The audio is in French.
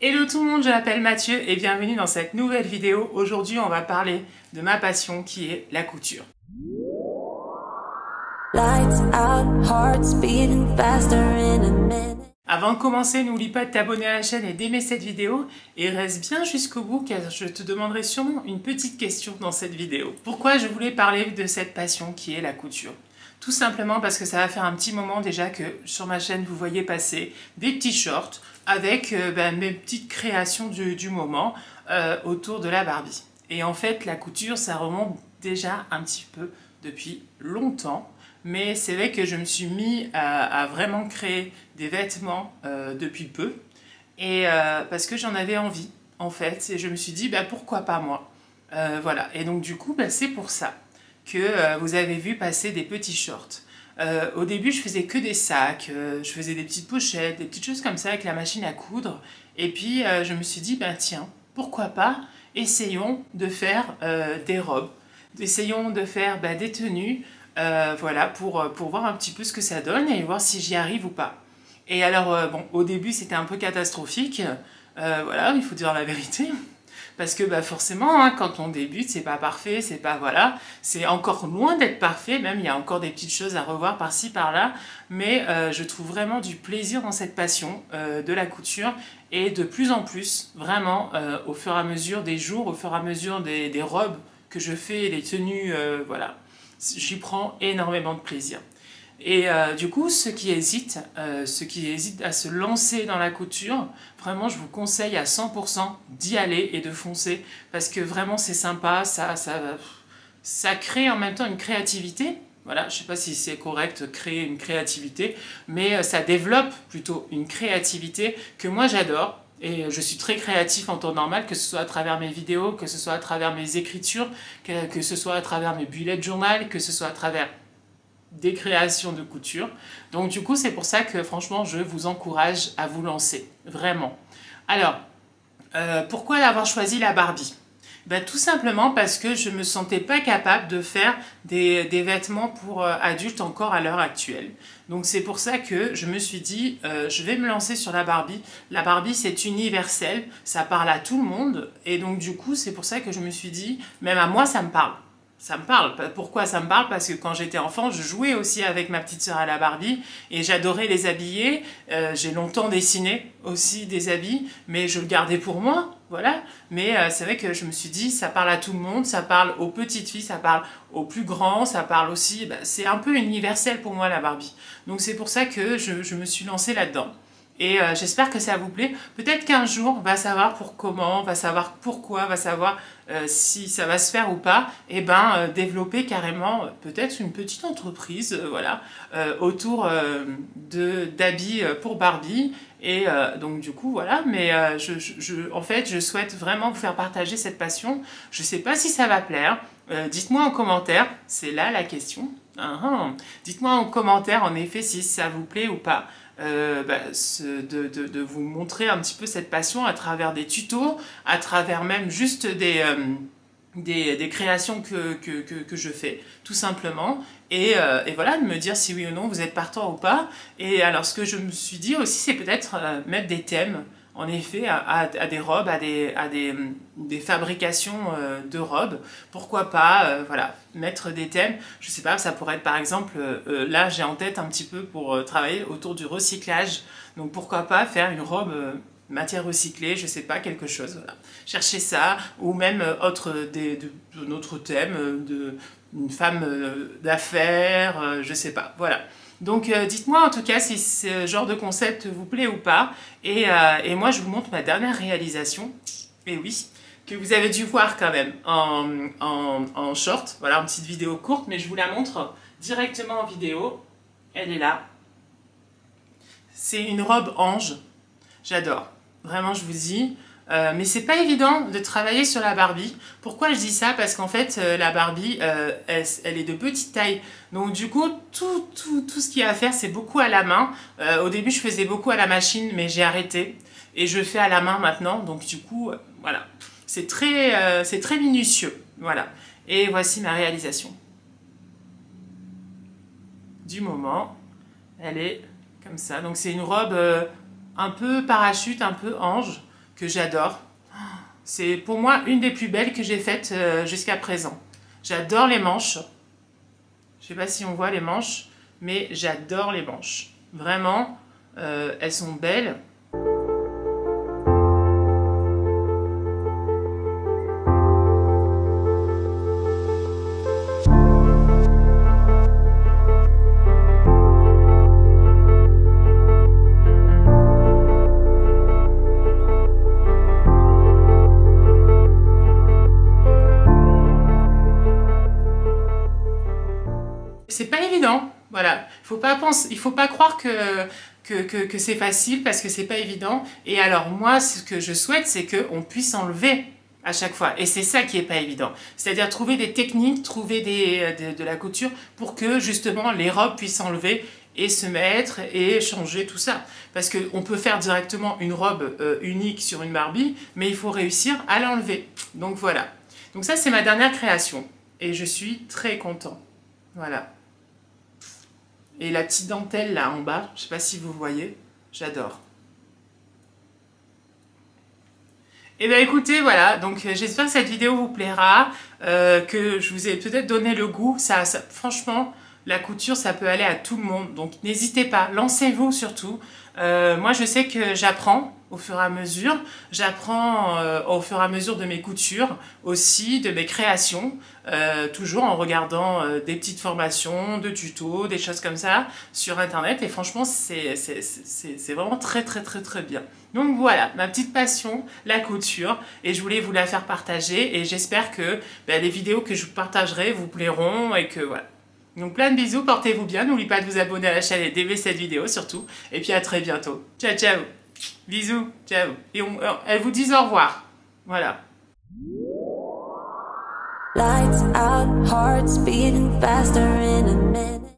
Hello tout le monde, je m'appelle Mathieu et bienvenue dans cette nouvelle vidéo. Aujourd'hui, on va parler de ma passion qui est la couture. Avant de commencer, n'oublie pas de t'abonner à la chaîne et d'aimer cette vidéo et reste bien jusqu'au bout car je te demanderai sûrement une petite question dans cette vidéo. Pourquoi je voulais parler de cette passion qui est la couture ? Tout simplement parce que ça va faire un petit moment déjà que sur ma chaîne vous voyez passer des petits shorts avec mes petites créations du moment autour de la Barbie. Et en fait la couture ça remonte déjà un petit peu depuis longtemps. Mais c'est vrai que je me suis mis à vraiment créer des vêtements depuis peu. Et parce que j'en avais envie en fait. Et je me suis dit pourquoi pas moi. Voilà. Et donc du coup c'est pour ça que vous avez vu passer des petits shorts. Au début, je faisais que des sacs, je faisais des petites pochettes, des petites choses comme ça avec la machine à coudre. Et puis, je me suis dit, tiens, pourquoi pas, essayons de faire des robes, essayons de faire des tenues, voilà, pour voir un petit peu ce que ça donne et voir si j'y arrive ou pas. Et alors, bon, au début, c'était un peu catastrophique, voilà, il faut dire la vérité. Parce que forcément, quand on débute, c'est pas parfait, c'est pas voilà, c'est encore loin d'être parfait, même il y a encore des petites choses à revoir par-ci par-là, mais je trouve vraiment du plaisir dans cette passion de la couture et de plus en plus, vraiment, au fur et à mesure des jours, au fur et à mesure des robes que je fais, les tenues, voilà, j'y prends énormément de plaisir. Et du coup, ceux qui hésitent à se lancer dans la couture, vraiment, je vous conseille à 100% d'y aller et de foncer parce que vraiment, c'est sympa, ça crée en même temps une créativité. Voilà, je ne sais pas si c'est correct, créer une créativité, mais ça développe plutôt une créativité que moi j'adore. Et je suis très créatif en temps normal, que ce soit à travers mes vidéos, que ce soit à travers mes écritures, que ce soit à travers mes bullet journal, que ce soit à travers des créations de couture. Donc du coup, c'est pour ça que franchement, je vous encourage à vous lancer, vraiment. Alors, pourquoi avoir choisi la Barbie ? Tout simplement parce que je ne me sentais pas capable de faire des vêtements pour adultes encore à l'heure actuelle. Donc c'est pour ça que je me suis dit, je vais me lancer sur la Barbie. La Barbie, c'est universel, ça parle à tout le monde. Et donc du coup, c'est pour ça que je me suis dit, même à moi, ça me parle. Ça me parle. Pourquoi ça me parle? Parce que quand j'étais enfant, je jouais aussi avec ma petite sœur à la Barbie et j'adorais les habiller. J'ai longtemps dessiné aussi des habits, mais je le gardais pour moi, voilà. Mais c'est vrai que je me suis dit, ça parle à tout le monde, ça parle aux petites filles, ça parle aux plus grands, ça parle aussi... c'est un peu universel pour moi la Barbie. Donc c'est pour ça que je me suis lancée là-dedans. Et j'espère que ça vous plaît. Peut-être qu'un jour, on va savoir pour comment, on va savoir pourquoi, on va savoir si ça va se faire ou pas. Et développer carrément peut-être une petite entreprise voilà, autour d'habits pour Barbie. Et donc du coup, voilà. Mais en fait, je souhaite vraiment vous faire partager cette passion. Je ne sais pas si ça va plaire. Dites-moi en commentaire. C'est là la question. Dites-moi en commentaire, en effet, si ça vous plaît ou pas. De vous montrer un petit peu cette passion à travers des tutos, à travers même juste des créations que je fais, tout simplement. Et voilà, de me dire si oui ou non vous êtes partant ou pas. Et alors ce que je me suis dit aussi, c'est peut-être mettre des thèmes, en effet, à des robes, à des fabrications de robes. Pourquoi pas, voilà, mettre des thèmes. Je sais pas, ça pourrait être par exemple, là j'ai en tête un petit peu pour travailler autour du recyclage. Donc pourquoi pas faire une robe matière recyclée, je sais pas, quelque chose, voilà. Chercher ça, ou même d'un autre thème, une femme d'affaires, je sais pas, voilà. Donc dites-moi en tout cas si ce genre de concept vous plaît ou pas. Et moi je vous montre ma dernière réalisation. Et oui, que vous avez dû voir quand même en short. Voilà, une petite vidéo courte, mais je vous la montre directement en vidéo. Elle est là. C'est une robe ange. J'adore. Vraiment, je vous dis. Mais c'est pas évident de travailler sur la Barbie. Pourquoi je dis ça? Parce qu'en fait, la Barbie, elle est de petite taille. Donc du coup, tout ce qu'il y a à faire, c'est beaucoup à la main. Au début, je faisais beaucoup à la machine, mais j'ai arrêté. Et je fais à la main maintenant. Donc du coup, voilà. C'est très minutieux. Voilà. Et voici ma réalisation. Du moment, elle est comme ça. Donc c'est une robe un peu parachute, un peu ange. que j'adore. C'est pour moi une des plus belles que j'ai faites jusqu'à présent. J'adore les manches. Je sais pas si on voit les manches, mais j'adore les manches. Vraiment, elles sont belles. C'est pas évident, voilà. Il faut pas croire que c'est facile parce que c'est pas évident. Et alors moi, ce que je souhaite, c'est qu'on puisse enlever à chaque fois. Et c'est ça qui est pas évident. C'est-à-dire trouver des techniques, trouver de la couture pour que justement les robes puissent s'enlever et se mettre et changer tout ça. Parce qu'on peut faire directement une robe unique sur une Barbie, mais il faut réussir à l'enlever. Donc voilà. Donc ça, c'est ma dernière création. Et je suis très content. Voilà. Et la petite dentelle là en bas, je ne sais pas si vous voyez, j'adore. Et bien écoutez, voilà, donc j'espère que cette vidéo vous plaira, que je vous ai peut-être donné le goût. Franchement, la couture, ça peut aller à tout le monde, donc n'hésitez pas, lancez-vous surtout. Moi, je sais que j'apprends au fur et à mesure. J'apprends au fur et à mesure de mes coutures, aussi de mes créations, toujours en regardant des petites formations, de tutos, des choses comme ça sur internet. Et franchement, c'est vraiment très bien. Donc voilà, ma petite passion, la couture. Et je voulais vous la faire partager. Et j'espère que les vidéos que je vous partagerai vous plairont et que voilà. Donc plein de bisous, portez-vous bien, n'oubliez pas de vous abonner à la chaîne et d'aimer cette vidéo surtout. Et puis à très bientôt. Ciao, ciao. Bisous, ciao. Et elles vous disent au revoir. Voilà. Lights out, hearts beating faster in a minute.